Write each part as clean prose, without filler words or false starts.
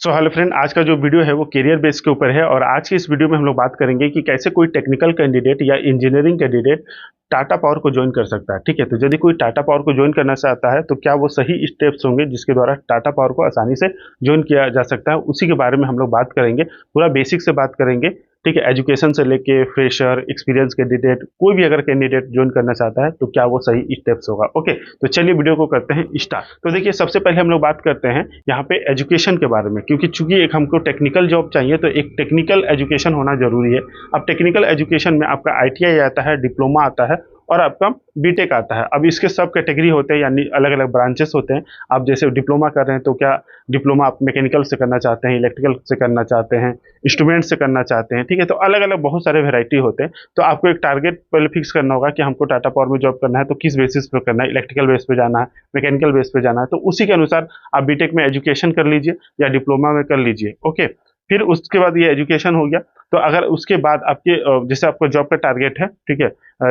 Hello friend, आज का जो वीडियो है वो करियर बेस के ऊपर है। और आज की इस वीडियो में हम लोग बात करेंगे कि कैसे कोई टेक्निकल कैंडिडेट या इंजीनियरिंग कैंडिडेट टाटा पावर को ज्वाइन कर सकता है। ठीक है, तो यदि कोई टाटा पावर को ज्वाइन करना चाहता है तो क्या वो सही स्टेप्स होंगे जिसके द्वारा टाटा पावर को आसानी से ज्वाइन किया जा सकता है, उसी के बारे में हम लोग बात करेंगे। पूरा बेसिक से बात करेंगे। ठीक है, एजुकेशन से लेके फ्रेशर, एक्सपीरियंस कैंडिडेट, कोई भी अगर कैंडिडेट ज्वाइन करना चाहता है तो क्या वो सही स्टेप्स होगा। ओके, तो चलिए वीडियो को करते हैं स्टार्ट। तो देखिए, सबसे पहले हम लोग बात करते हैं यहाँ पे एजुकेशन के बारे में, क्योंकि चूंकि एक हमको टेक्निकल जॉब चाहिए तो एक टेक्निकल एजुकेशन होना जरूरी है। अब टेक्निकल एजुकेशन में आपका आईटीआई आता है, डिप्लोमा आता है और आपका बीटेक आता है। अब इसके सब कैटेगरी होते हैं, यानी अलग अलग ब्रांचेस होते हैं। आप जैसे डिप्लोमा कर रहे हैं तो क्या डिप्लोमा आप मैकेनिकल से करना चाहते हैं, इलेक्ट्रिकल से करना चाहते हैं, इंस्ट्रूमेंट से करना चाहते हैं। ठीक है, तो अलग अलग बहुत सारे वेराइटी होते हैं। तो आपको एक टारगेट पहले फिक्स करना होगा कि हमको टाटा पावर में जॉब करना है तो किस बेसिस पे करना है, इलेक्ट्रिकल बेस पे जाना है, मैकेनिकल बेस पे जाना है। तो उसी के अनुसार आप बीटेक में एजुकेशन कर लीजिए या डिप्लोमा में कर लीजिए। ओके, फिर उसके बाद ये एजुकेशन हो गया। तो अगर उसके बाद आपके जैसे आपको जॉब का टारगेट है, ठीक है,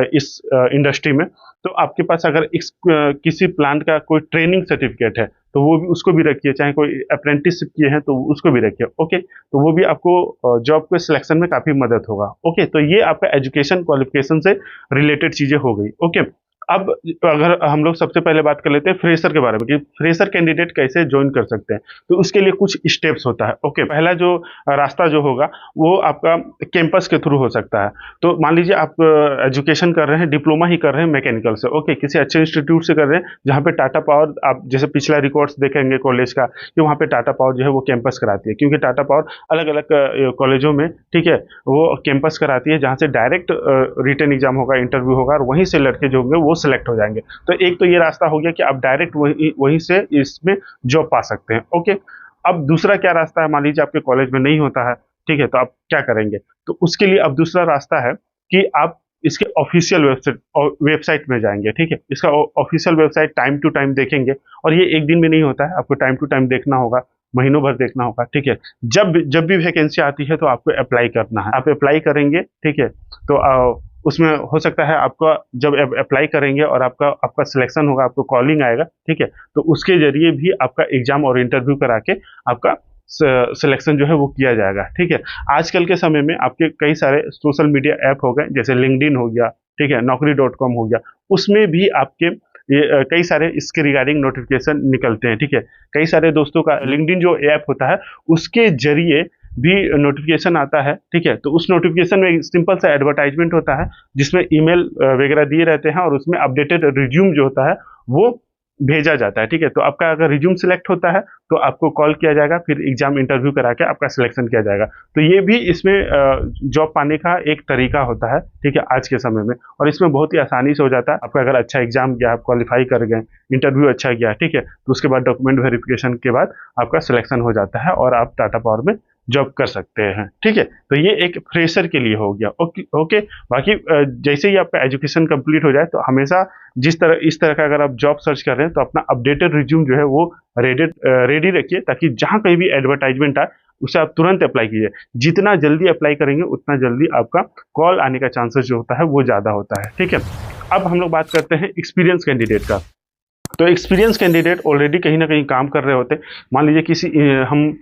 इस इंडस्ट्री में, तो आपके पास अगर किसी प्लांट का कोई ट्रेनिंग सर्टिफिकेट है तो वो भी, उसको भी रखिए। चाहे कोई अप्रेंटिसशिप किए हैं तो उसको भी रखिए। ओके, तो वो भी आपको जॉब के सिलेक्शन में काफी मदद होगा। ओके, तो ये आपका एजुकेशन क्वालिफिकेशन से रिलेटेड चीजें हो गई। ओके, अब अगर हम लोग सबसे पहले बात कर लेते हैं फ्रेशर के बारे में कि फ्रेशर कैंडिडेट कैसे ज्वाइन कर सकते हैं। तो उसके लिए कुछ स्टेप्स होता है। ओके, पहला जो रास्ता जो होगा वो आपका कैंपस के थ्रू हो सकता है। तो मान लीजिए आप एजुकेशन कर रहे हैं, डिप्लोमा ही कर रहे हैं मैकेनिकल से। ओके, किसी अच्छे इंस्टीट्यूट से कर रहे हैं जहाँ पे टाटा पावर, आप जैसे पिछला रिकॉर्ड्स देखेंगे कॉलेज का कि वहाँ पे टाटा पावर जो है वो कैंपस कराती है, क्योंकि टाटा पावर अलग अलग कॉलेजों में, ठीक है, वो कैंपस कराती है जहाँ से डायरेक्ट रिटन एग्जाम होगा, इंटरव्यू होगा और वहीं से लड़के जो होंगे वो सिलेक्ट हो जाएंगे। तो एक तो ये रास्ता हो गया कि आप डायरेक्ट वहीं से इसमें जॉब पा सकते हैं। ओके, अब दूसरा क्या रास्ता है, मान लीजिए आपके कॉलेज में नहीं होता है, ठीक है, तो आप क्या करेंगे। तो उसके लिए अब दूसरा रास्ता है कि आप इसके ऑफिशियल वेबसाइट में जाएंगे। ठीक है, इसका official website time to time देखेंगे। और ये एक दिन में नहीं होता है, आपको टाइम टू टाइम देखना होगा, महीनों भर देखना होगा। ठीक है, जब जब भी वैकेंसी आती है तो आपको अप्लाई करना है। आप अप्लाई करेंगे, ठीक है, तो उसमें हो सकता है आपका जब अप्लाई करेंगे और आपका आपका सिलेक्शन होगा, आपको कॉलिंग आएगा। ठीक है, तो उसके जरिए भी आपका एग्जाम और इंटरव्यू करा के आपका सिलेक्शन जो है वो किया जाएगा। ठीक है, आजकल के समय में आपके कई सारे सोशल मीडिया ऐप हो गए, जैसे लिंक्डइन हो गया, ठीक है, naukri.com हो गया। उसमें भी आपके ये कई सारे इसके रिगार्डिंग नोटिफिकेशन निकलते हैं। ठीक है, कई सारे दोस्तों का लिंक्डइन जो ऐप होता है उसके जरिए भी नोटिफिकेशन आता है। ठीक है, तो उस नोटिफिकेशन में सिंपल सा एडवर्टाइजमेंट होता है जिसमें ईमेल वगैरह दिए रहते हैं और उसमें अपडेटेड रिज्यूम जो होता है वो भेजा जाता है। ठीक है, तो आपका अगर रिज्यूम सिलेक्ट होता है तो आपको कॉल किया जाएगा, फिर एग्जाम इंटरव्यू करा के आपका सिलेक्शन किया जाएगा। तो ये भी इसमें जॉब पाने का एक तरीका होता है। ठीक है, आज के समय में, और इसमें बहुत ही आसानी से हो जाता है। आपका अगर अच्छा एग्जाम गया, आप क्वालिफाई कर गए, इंटरव्यू अच्छा गया, ठीक है, तो उसके बाद डॉक्यूमेंट वेरिफिकेशन के बाद आपका सिलेक्शन हो जाता है और आप टाटा पावर में जॉब कर सकते हैं। ठीक है, तो ये एक फ्रेशर के लिए हो गया। ओके ओके, बाकी जैसे ही आपका एजुकेशन कंप्लीट हो जाए तो हमेशा इस तरह का अगर आप जॉब सर्च कर रहे हैं तो अपना अपडेटेड रिज्यूम जो है वो रेडी रखिए, ताकि जहां कहीं भी एडवर्टाइजमेंट आए उसे आप तुरंत अप्लाई कीजिए। जितना जल्दी अप्लाई करेंगे उतना जल्दी आपका कॉल आने का चांसेस जो होता है वो ज़्यादा होता है। ठीक है, अब हम लोग बात करते हैं एक्सपीरियंस कैंडिडेट का। तो एक्सपीरियंस कैंडिडेट ऑलरेडी कहीं ना कहीं काम कर रहे होते हैं। मान लीजिए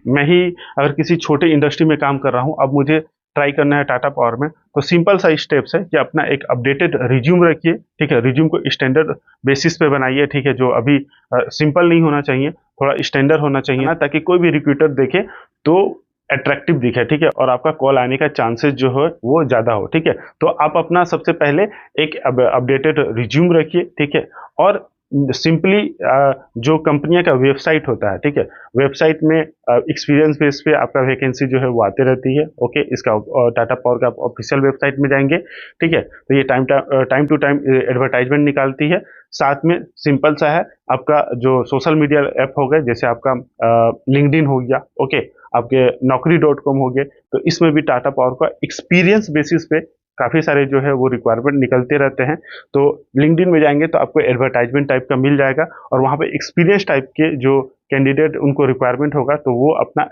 मैं ही अगर किसी छोटे इंडस्ट्री में काम कर रहा हूं, अब मुझे ट्राई करना है टाटा पावर में, तो सिंपल सा स्टेप्स है कि अपना एक अपडेटेड रिज्यूम रखिए। ठीक है, रिज्यूम को स्टैंडर्ड बेसिस पे बनाइए। ठीक है, जो अभी सिंपल नहीं होना चाहिए, थोड़ा स्टैंडर्ड होना चाहिए ना, ताकि कोई भी रिक्रूटर देखे तो अट्रैक्टिव दिखे। ठीक है, और आपका कॉल आने का चांसेस जो है वो ज़्यादा हो। ठीक है, तो आप अपना सबसे पहले एक अपडेटेड रिज्यूम रखिए। ठीक है, और सिंपली जो कंपनियों का वेबसाइट होता है, ठीक है, वेबसाइट में एक्सपीरियंस बेस पे आपका वैकेंसी जो है वो आते रहती है। ओके, इसका टाटा पावर का ऑफिशियल वेबसाइट में जाएंगे। ठीक है, तो ये टाइम टू टाइम एडवर्टाइजमेंट निकालती है। साथ में सिंपल सा है, आपका जो सोशल मीडिया ऐप हो गए, जैसे आपका लिंक्डइन हो गया, ओके, आपके naukri.com हो गए, तो इसमें भी टाटा पावर का एक्सपीरियंस बेसिस पे काफ़ी सारे जो है वो रिक्वायरमेंट निकलते रहते हैं। तो लिंक्डइन में जाएंगे तो आपको एडवर्टाइजमेंट टाइप का मिल जाएगा और वहाँ पे एक्सपीरियंस टाइप के जो कैंडिडेट उनको रिक्वायरमेंट होगा तो वो अपना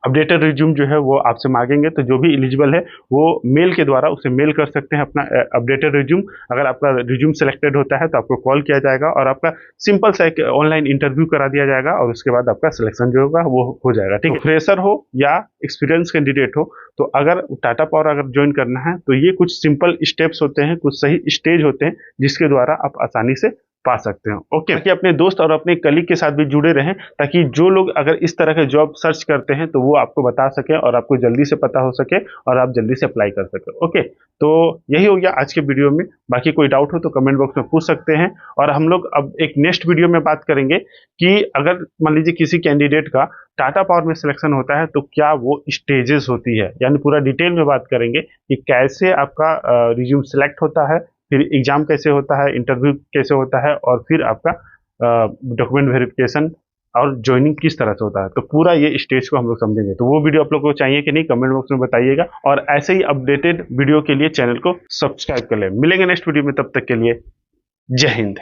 अपडेटेड रिज्यूम जो है वो आपसे मांगेंगे। तो जो भी एलिजिबल है वो मेल के द्वारा उसे मेल कर सकते हैं अपना अपडेटेड रिज्यूम। अगर आपका रिज्यूम सिलेक्टेड होता है तो आपको कॉल किया जाएगा और आपका सिंपल सा एक ऑनलाइन इंटरव्यू करा दिया जाएगा और उसके बाद आपका सिलेक्शन जो होगा वो हो जाएगा। ठीक है, फ्रेशर हो या एक्सपीरियंस कैंडिडेट हो, तो अगर टाटा पावर अगर ज्वाइन करना है तो ये कुछ सिंपल स्टेप्स होते हैं, कुछ सही स्टेज होते हैं जिसके द्वारा आप आसानी से पा सकते हो। ओके, ताकि अपने दोस्त और अपने कलीग के साथ भी जुड़े रहें, ताकि जो लोग अगर इस तरह के जॉब सर्च करते हैं तो वो आपको बता सके और आपको जल्दी से पता हो सके और आप जल्दी से अप्लाई कर सके। ओके, तो यही हो गया आज के वीडियो में। बाकी कोई डाउट हो तो कमेंट बॉक्स में पूछ सकते हैं और हम लोग अब एक नेक्स्ट वीडियो में बात करेंगे कि अगर मान लीजिए किसी कैंडिडेट का टाटा पावर में सिलेक्शन होता है तो क्या वो स्टेजेस होती है, यानी पूरा डिटेल में बात करेंगे कि कैसे आपका रिज्यूम सिलेक्ट होता है, फिर एग्जाम कैसे होता है, इंटरव्यू कैसे होता है और फिर आपका डॉक्यूमेंट वेरिफिकेशन और ज्वाइनिंग किस तरह से होता है। तो पूरा ये स्टेज को हम लोग समझेंगे। तो वो वीडियो आप लोग को चाहिए कि नहीं, कमेंट बॉक्स में बताइएगा और ऐसे ही अपडेटेड वीडियो के लिए चैनल को सब्सक्राइब कर लें। मिलेंगे नेक्स्ट वीडियो में, तब तक के लिए जय हिंद।